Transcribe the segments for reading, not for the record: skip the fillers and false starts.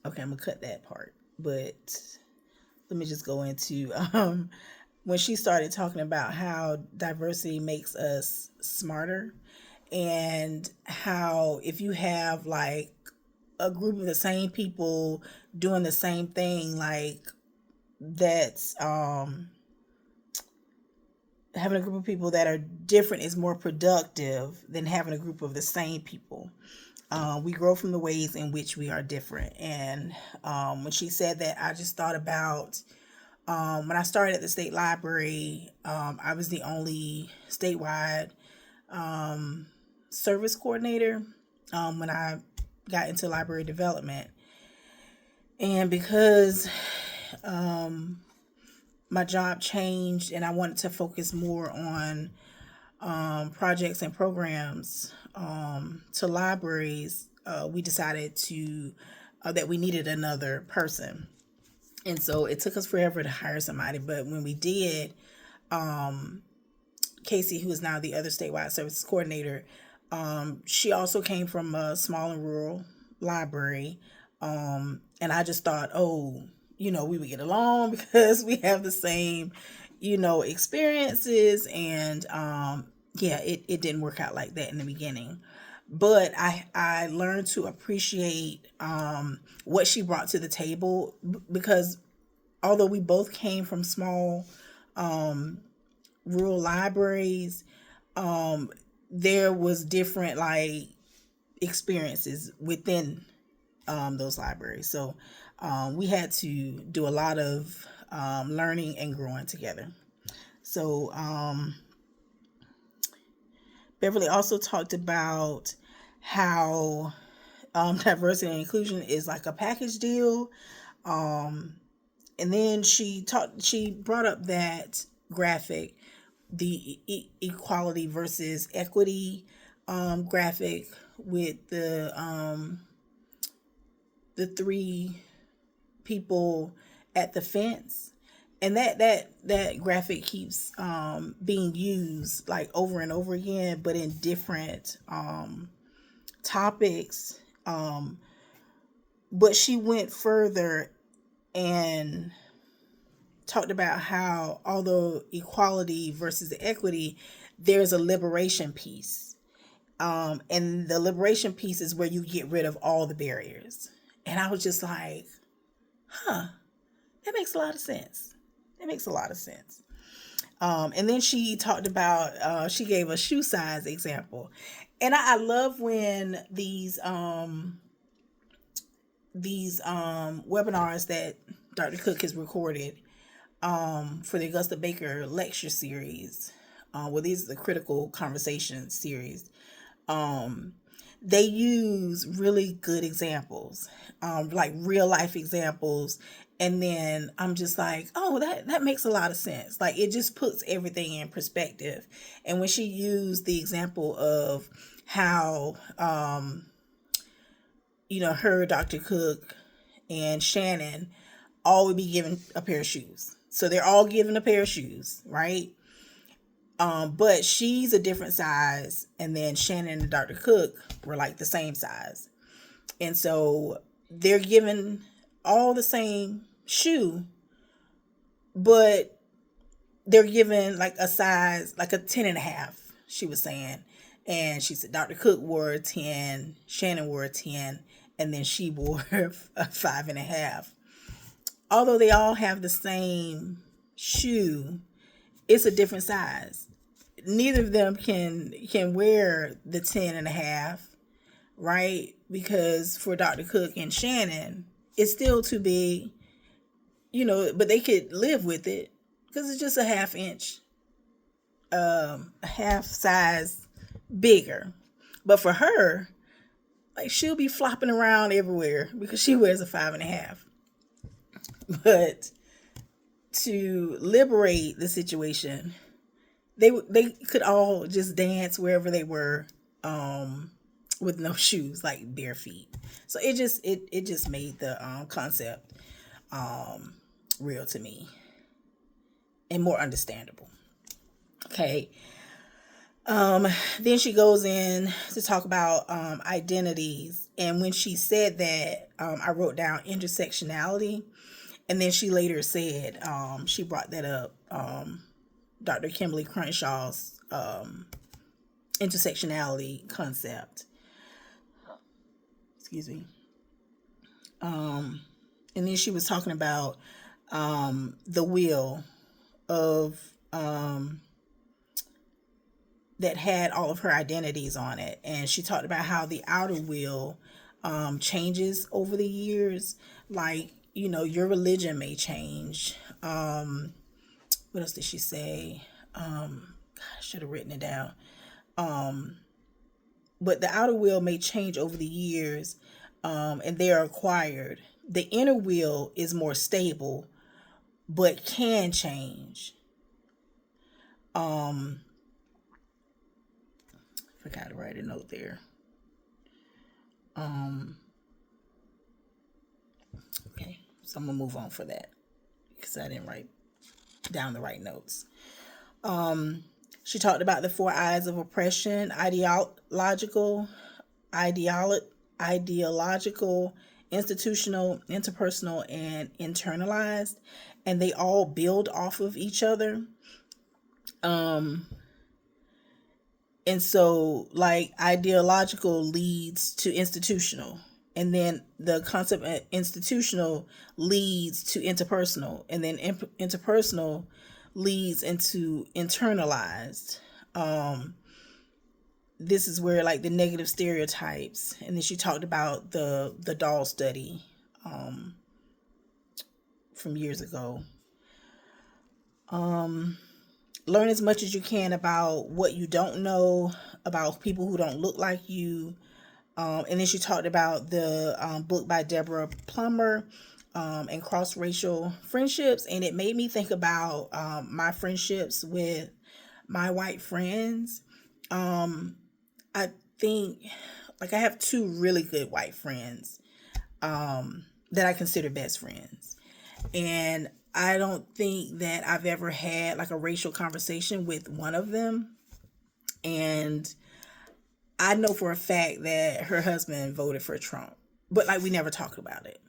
Okay, I'm gonna cut that part. But let me just go into when she started talking about how diversity makes us smarter, and how if you have like a group of the same people doing the same thing, like that's having a group of people that are different is more productive than having a group of the same people. We grow from the ways in which we are different. And when she said that, I just thought about when I started at the state library. I was the only statewide service coordinator when I got into library development. And because my job changed and I wanted to focus more on projects and programs to libraries, we decided to that we needed another person. And so it took us forever to hire somebody, but when we did, Casey, who is now the other statewide services coordinator, she also came from a small and rural library. And I just thought, oh, we would get along because we have the same, experiences. And yeah, it didn't work out like that in the beginning. But I learned to appreciate what she brought to the table because although we both came from small rural libraries, there was different like experiences within those libraries. So we had to do a lot of learning and growing together. So Beverly also talked about how diversity and inclusion is like a package deal. And then she brought up that graphic, the equality versus equity graphic with the three people at the fence. And that graphic keeps being used like over and over again, but in different topics. But she went further and talked about how although equality versus the equity, there's a liberation piece. And the liberation piece is where you get rid of all the barriers. And I was just like, huh, that makes a lot of sense. It makes a lot of sense. And then she talked about, she gave a shoe size example. And I love when these webinars that Dr. Cook has recorded for the Augusta Baker lecture series. Well, these are the critical conversation series. Um, they use really good examples, like real life examples. And then I'm just like, oh, that makes a lot of sense. Like it just puts everything in perspective. And when she used the example of how, her, Dr. Cook, and Shannon all would be given a pair of shoes. So they're all given a pair of shoes, right? But she's a different size, and then Shannon and Dr. Cook were like the same size. And so they're given all the same shoe, but they're given like a size, like a 10 and a half, she was saying. And she said Dr. Cook wore a 10, Shannon wore a 10, and then she wore a 5.5. Although they all have the same shoe, it's a different size. Neither of them can wear the 10.5, right? Because for Dr. Cook and Shannon, it's still too big, but they could live with it because it's just a half inch, a half size bigger. But for her, like she'll be flopping around everywhere because she wears a 5.5. But to liberate the situation, they could all just dance wherever they were, with no shoes, like bare feet. So it just made the concept real to me and more understandable. Okay. Um, then she goes in to talk about identities. And when she said that, I wrote down intersectionality. And then she later said, she brought that up, Dr. Kimberly Crenshaw's intersectionality concept. Excuse me. And then she was talking about the wheel of that had all of her identities on it. And she talked about how the outer wheel changes over the years. Like, your religion may change. What else did she say? I should have written it down. But the outer wheel may change over the years, and they are acquired. The inner wheel is more stable, but can change. Forgot to write a note there. Okay, so I'm gonna move on for that because I didn't write down the right notes. She talked about the 4 eyes of oppression: ideological, institutional, interpersonal, and internalized, and they all build off of each other. And so, like, ideological leads to institutional, and then the concept of institutional leads to interpersonal, and then interpersonal leads into internalized. This is where, like, the negative stereotypes, and then she talked about the doll study from years ago. Learn as much as you can about what you don't know, about people who don't look like you. And then she talked about the book by Deborah Plummer, and cross-racial friendships. And it made me think about my friendships with my white friends. I think, like, I have 2 really good white friends that I consider best friends. And I don't think that I've ever had, like, a racial conversation with one of them. And I know for a fact that her husband voted for Trump, but, like, we never talk about it.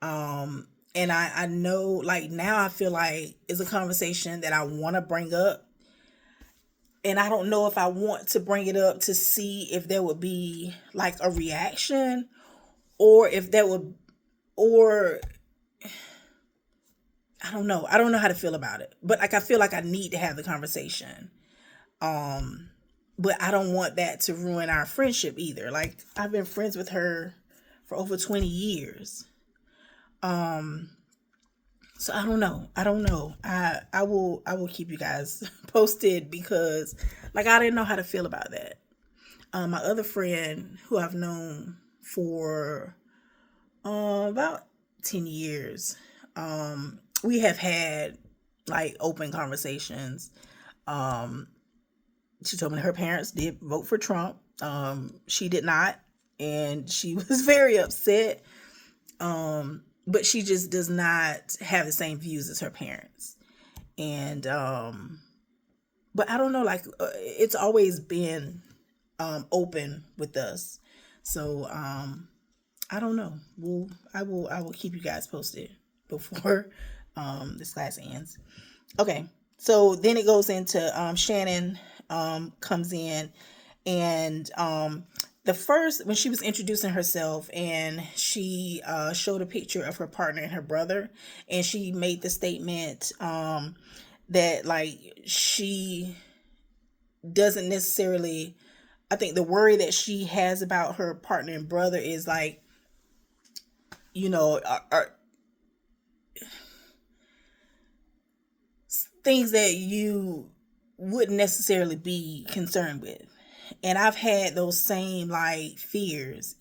And I know, like, now I feel like it's a conversation that I want to bring up. And I don't know if I want to bring it up to see if there would be, like, a reaction, or if there would, or I don't know. I don't know how to feel about it. But, like, I feel like I need to have the conversation. But I don't want that to ruin our friendship either. Like, I've been friends with her for over 20 years. So I don't know. I will keep you guys posted, because, like, I didn't know how to feel about that. My other friend, who I've known for about 10 years, we have had, like, open conversations. She told me her parents did vote for Trump. She did not, and she was very upset. But she just does not have the same views as her parents. And but I don't know, like, it's always been open with us. So I don't know. I will keep you guys posted before this class ends. Okay. So then it goes into Shannon comes in, and when she was introducing herself, and she showed a picture of her partner and her brother, and she made the statement that, like, she doesn't necessarily, I think the worry that she has about her partner and brother is, like, are things that you wouldn't necessarily be concerned with. And I've had those same, like, fears,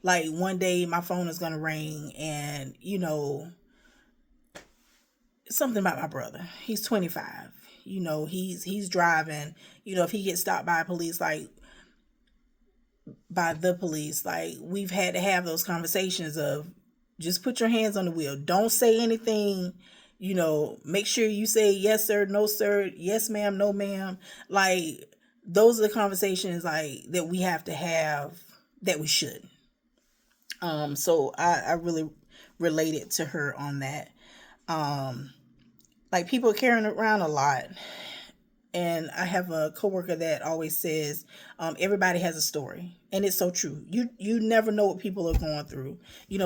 like, one day my phone is going to ring, and, something about my brother. He's 25. He's driving. If he gets stopped by police, like, by the police, like, we've had to have those conversations of, just put your hands on the wheel. Don't say anything, make sure you say yes sir, no sir, yes ma'am, no ma'am. Like, those are the conversations like that we have to have, that we should. So I really related to her on that. Um, like, people are carrying around a lot. And I have a coworker that always says, everybody has a story, and it's so true. You never know what people are going through.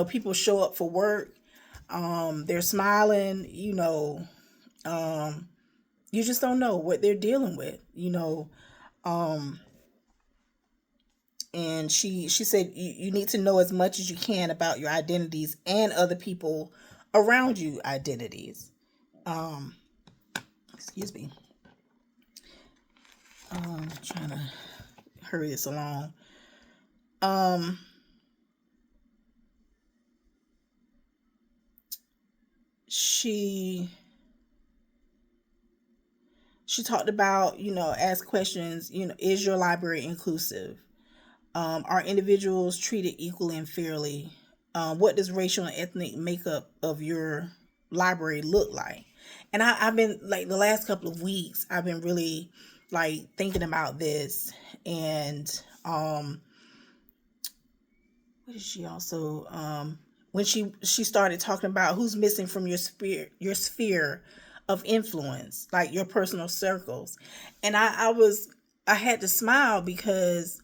People show up for work, they're smiling. You just don't know what they're dealing with. Um, and she said you need to know as much as you can about your identities and other people around you identities. Um, Excuse me. Trying to hurry this along. Um, she she talked about, ask questions. Is your library inclusive? Are individuals treated equally and fairly? What does racial and ethnic makeup of your library look like? And I've been, like, the last couple of weeks, I've been really, like, thinking about this. And what did she also, when she started talking about who's missing from your sphere of influence, like your personal circles. And I had to smile because,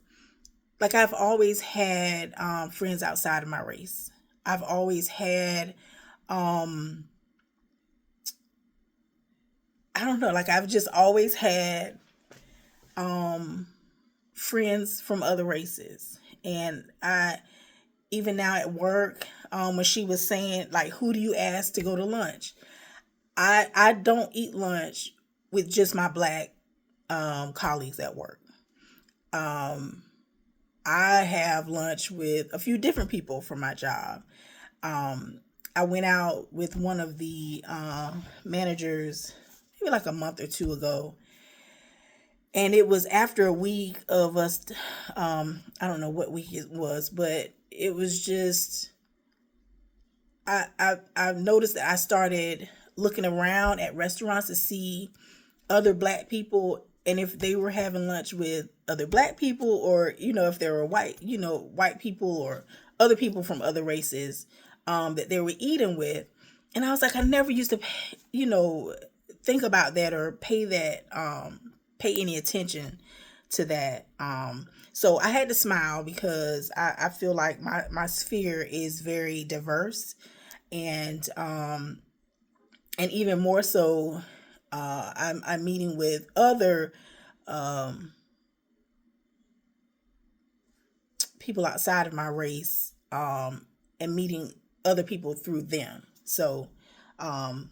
like, I've always had friends outside of my race. I've always had, um, I don't know, like, I've just always had um, friends from other races. And even now at work, when she was saying, like, who do you ask to go to lunch? I don't eat lunch with just my black colleagues at work. Um, I have lunch with a few different people from my job. Um, I went out with one of the managers maybe like a month or two ago, and it was after a week of us. I don't know what week it was, but it was just, I've noticed that I started looking around at restaurants to see other black people, and if they were having lunch with other black people, or if there were white people or other people from other races that they were eating with. And I was like, I never used to think about that, or pay any attention to that. So I had to smile because I feel like my sphere is very diverse. And even more so, I'm meeting with other um, people outside of my race, and meeting other people through them. So um,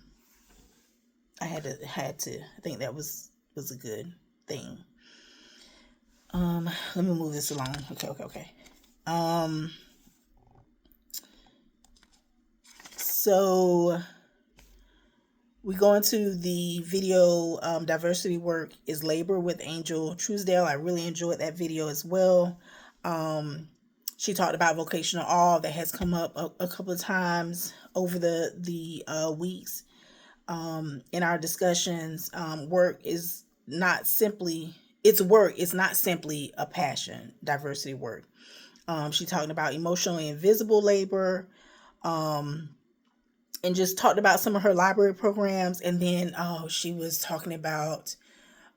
I think that was a good thing. Let me move this along. Okay. Um, so we go into the video, diversity work is labor, with Angel Truesdale. I really enjoyed that video as well. She talked about vocational awe that has come up a couple of times over the weeks in our discussions. Work is not simply it's work. It's not simply a passion. Diversity work. She talked about emotionally invisible labor. Um, and just talked about some of her library programs. And then, she was talking about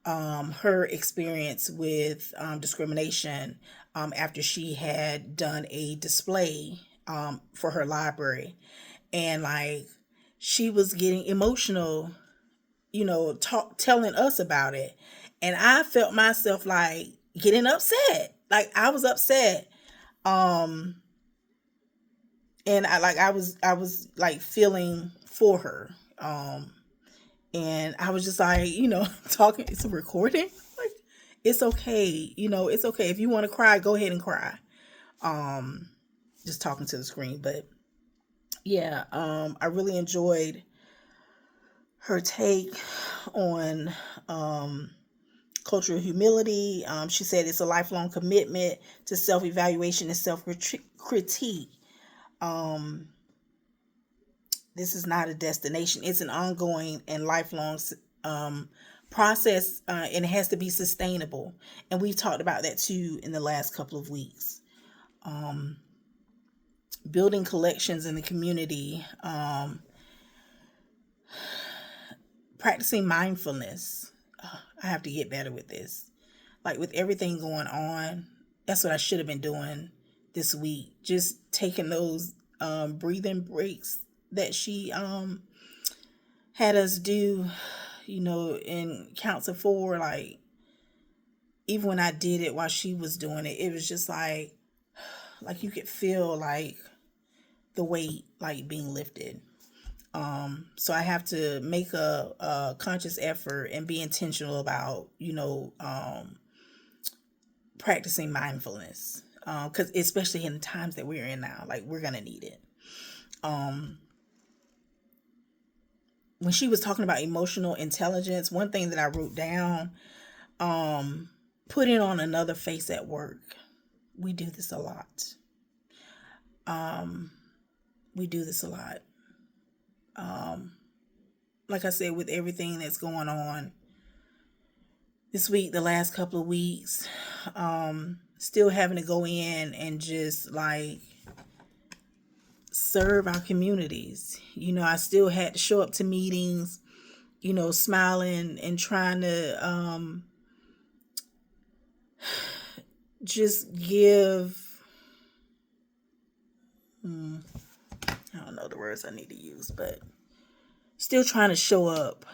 her experience with discrimination after she had done a display for her library. And, like, she was getting emotional, telling us about it. And I felt myself, like, getting upset. Like, I was upset. Um, and I was like feeling for her. And I was just like, talking. It's a recording. Like, it's okay. It's okay if you want to cry. Go ahead and cry. Um, just talking to the screen, but yeah. I really enjoyed her take on cultural humility. She said it's a lifelong commitment to self evaluation and self critique. Um, This is not a destination. It's an ongoing and lifelong process, and it has to be sustainable. And we've talked about that too in the last couple of weeks. Um, Building collections in the community, practicing mindfulness. I have to get better with this. Like with everything going on, that's what I should have been doing this week. Just taking those breathing breaks that she had us do, in counts of four. Like even when I did it while she was doing it, it was just like you could feel like the weight like being lifted. So I have to make a conscious effort and be intentional about, practicing mindfulness. Because especially in the times that we're in now, like we're gonna need it. Um, when she was talking about emotional intelligence, one thing that I wrote down, um, putting on another face at work. We do this a lot. Um, we do this a lot. Um, like I said, with everything that's going on this week, the last couple of weeks, still having to go in and just like serve our communities. I still had to show up to meetings, smiling and trying to just give, I don't know the words I need to use, but still trying to show up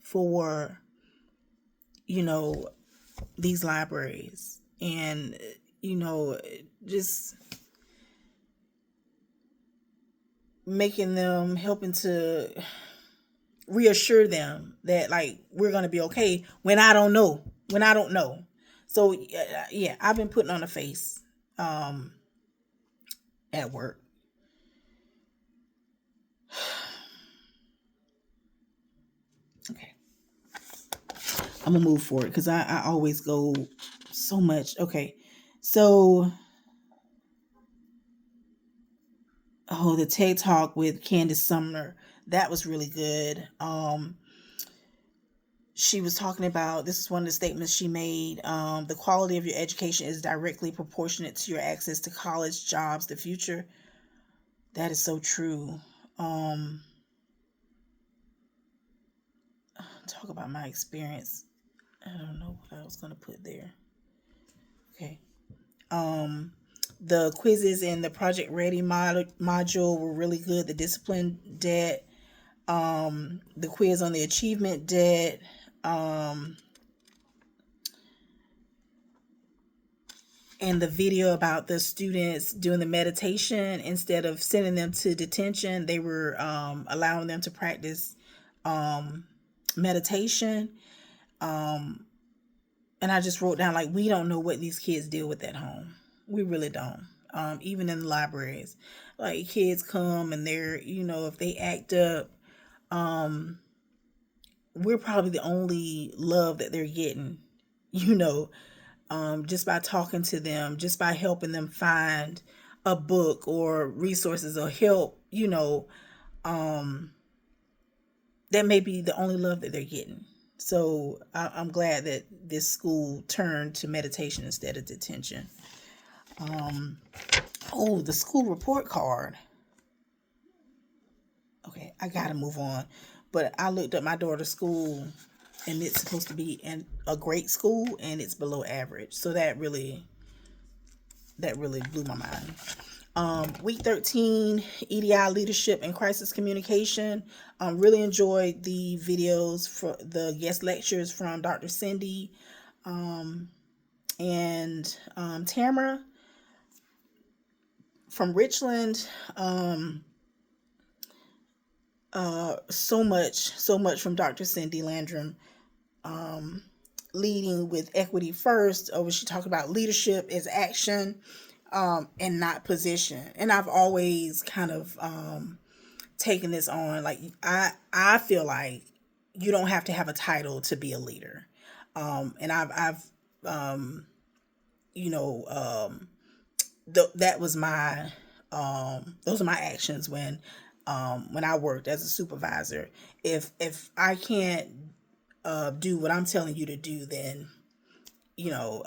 for, you know, these libraries and, you know, just making them, helping to reassure them that like we're going to be okay when I don't know. So yeah, I've been putting on a face um at work. Okay, I'm gonna move forward because I always go so much. Okay, so the TED Talk with Candace Sumner, that was really good. She was talking about, this is one of the statements she made, the quality of your education is directly proportionate to your access to college, jobs, the future. That is so true. Um, Talk about my experience. I don't know what I was gonna put there. Okay. Um, the quizzes in the Project Ready module were really good. The discipline debt, the quiz on the achievement debt, um, and the video about the students doing the meditation instead of sending them to detention, they were allowing them to practice um, meditation. Um, and I just wrote down like we don't know what these kids deal with at home. We really don't. Even in the libraries, like kids come and they're, if they act up, um, we're probably the only love that they're getting. You know, just by talking to them, just by helping them find a book or resources or help, um, that may be the only love that they're getting. So I'm glad that this school turned to meditation instead of detention. Um, the school report card. Okay, I gotta move on. But I looked up my daughter's school, and it's supposed to be in a great school, and it's below average. So that really blew my mind. Week 13, EDI leadership and crisis communication. Really enjoyed the videos for the guest lectures from Dr. Cindy and Tamara from Richland. So much from Dr. Cindy Landrum, um, leading with equity first. Where she talked about leadership is action, and not position. And I've always kind of taken this on. Like I feel like you don't have to have a title to be a leader. And I've um, you know that was my those are my actions when when I worked as a supervisor. If I can't do what I'm telling you to do, then you know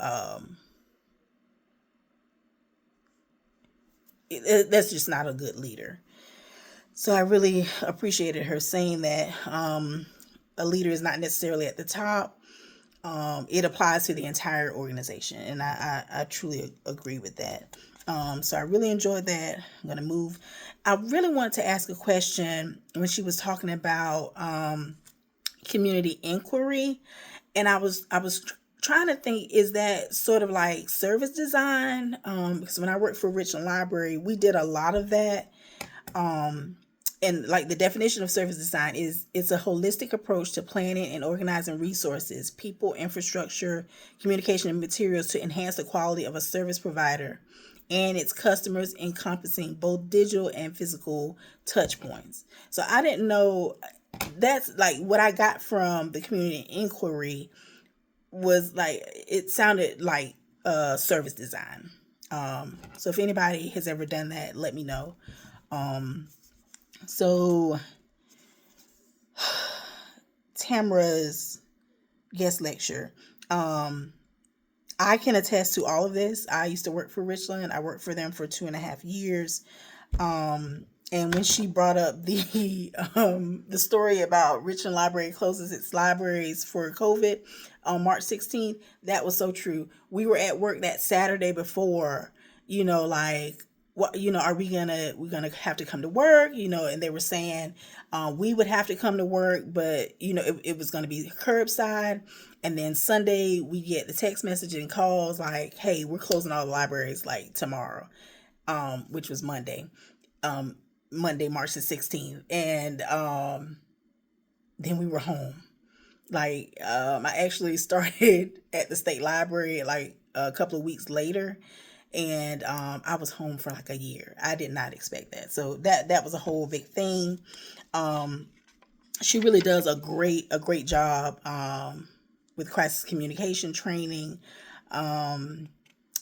that's just not a good leader. So I really appreciated her saying that a leader is not necessarily at the top. It applies to the entire organization, and I truly agree with that. So I really enjoyed that. I'm going to move. I really wanted to ask a question when she was talking about community inquiry, and I was trying to think, is that sort of like service design? Because when I worked for Richland Library, we did a lot of that. And like the definition of service design is it's a holistic approach to planning and organizing resources, people, infrastructure, communication, and materials to enhance the quality of a service provider and its customers, encompassing both digital and physical touch points. So I didn't know, that's like what I got from the community inquiry was like, it sounded like service design. So if anybody has ever done that, let me know. So Tamra's guest lecture. I can attest to all of this. I used to work for Richland. I worked for them for 2.5 years. And when she brought up the story about Richland Library closes its libraries for COVID on March 16th, that was so true. We were at work that Saturday before, like, what, are we're gonna have to come to work, and they were saying we would have to come to work, but it was gonna be curbside. And then Sunday we get the text message and calls like, hey, we're closing all the libraries like tomorrow, which was Monday. Monday, March the 16th. And then we were home. Like, I actually started at the state library like a couple of weeks later, and I was home for like a year. I did not expect that. So that was a whole big thing. She really does a great job with crisis communication training. And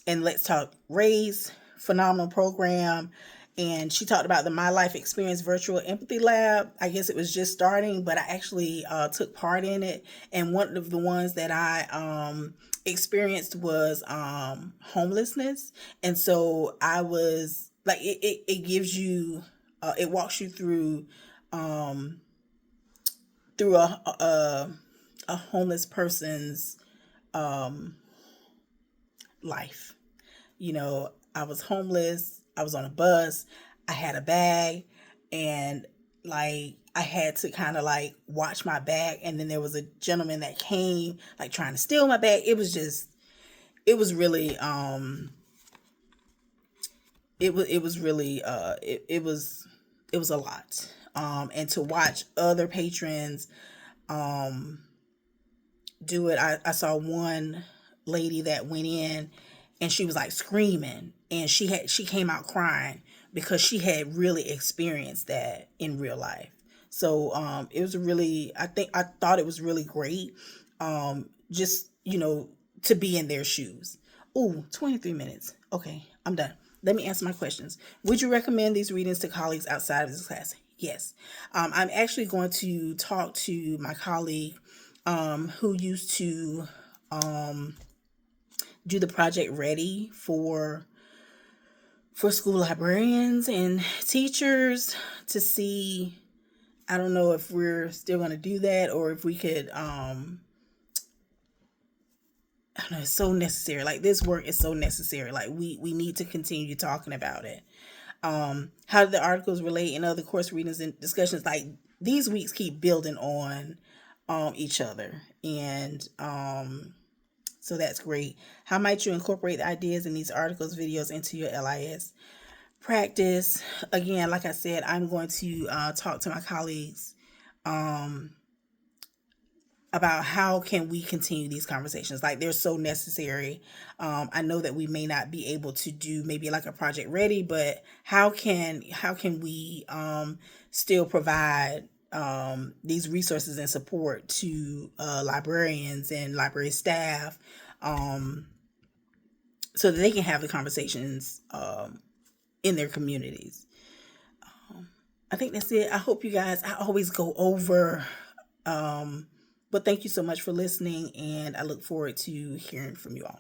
Let's Talk Race, phenomenal program. And she talked about the My Life Experience Virtual Empathy Lab. I guess it was just starting, but I actually took part in it. And one of the ones that I experienced was homelessness. And so I was like, it gives you, it walks you um, through a homeless person's life. I was homeless. I was on a bus. I had a bag, and like I had to kind of like watch my bag. And then there was a gentleman that came like trying to steal my bag. It was really, it was really, it was a lot. And to watch other patrons do it. I saw one lady that went in and she was like screaming, and she came out crying because she had really experienced that in real life. So it was really, I thought it was really great. Just to be in their shoes. Ooh, 23 minutes. Okay, I'm done. Let me answer my questions. Would you recommend these readings to colleagues outside of this class? Yes. I'm actually going to talk to my colleague who used to do the project ready for school librarians and teachers to see. I don't know if we're still going to do that, or if we could I don't know, it's so necessary. Like, this work is so necessary. Like, we need to continue talking about it. How do the articles relate in other course readings and discussions? Like, these weeks keep building on each other. And so that's great. How might you incorporate the ideas in these articles, videos into your LIS practice? Again, like I said, I'm going to talk to my colleagues about how can we continue these conversations. Like, they're so necessary. I know that we may not be able to do maybe like a project ready, but how can we still provide these resources and support to librarians and library staff, so that they can have the conversations in their communities. I think that's it. I hope you guys, I always go over. But thank you so much for listening, and I look forward to hearing from you all.